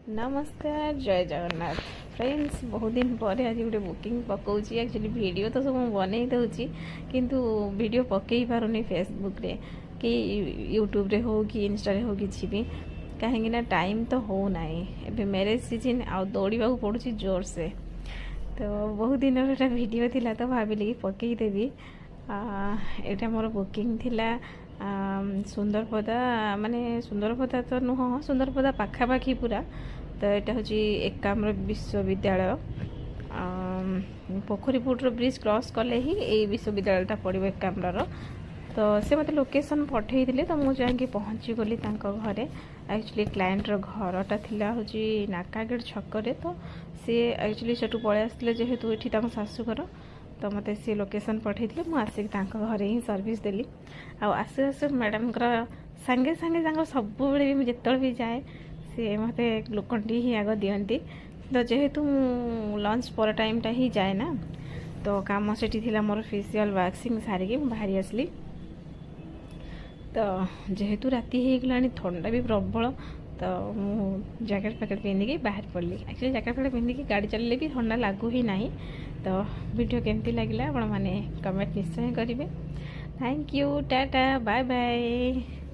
नमस्कार जय जगन्नाथ फ्रेंड्स बहुत दिन पर आज गोटे बुकिंग पकाऊँ एक्चुअली वीडियो तो सब बन दूँ किंतु वीडियो पकई पारुनी फेसबुक रे कि यूट्यूब रे हो कि इंस्टा रे हो कि भी कहीं ना टाइम तो हो नाई एबे मैरिज सीजन आ दौड़ा पड़ुची जोर से तो बहुत दिन वीडियो थिला तो भाविली कि पकईदेवी यहाँ मोर बुकिंग थिला सुंदरपदा माने सुंदरपदा तो नुह सुंदरपदा पाखापाखि पूरा तो यहाँ हूँ एकाम्र विश्वविद्यालय पोखरीपुटर ब्रिज क्रॉस कले ही ये विश्वविद्यालयटा पड़ो एकाम्र तो से मत लोकेशन पठे तो मुझे जाकि पहुँची गली घरे एक्चुअली क्लाएंटर घरटा थिला हूँ नाकागेट छकरे तो सी एक्चुअली सेठू पलि आसते जेहेतु ये शाशुघर तो मत सी लोकेशन पठे मुझे आसिक घरे ही सर्विस देली आसु आसु मैडम सांगे सांगे सब जिते भी जाए सी मत ग्लूकन-डी ही आग दियंती तो जेहेतु लंच पर टाइमटा ही जाए ना तो काम से मोर फेसियल वैक्सिंग सारिकी बाहरी आसली तो जेहेतु राति हो गला थंडा भी प्रबल तो मु जैकेट पैकेट पिंधिकी बाहर पड़ली एक्चुअली जैकेट पैकेट पिंधिकी गाड़ी चलले भी ठंडा लागू ही ना तो वीडियो केमती लगे आपण मैंने कमेंट निश्चय करेंगे thank you tata bye bye.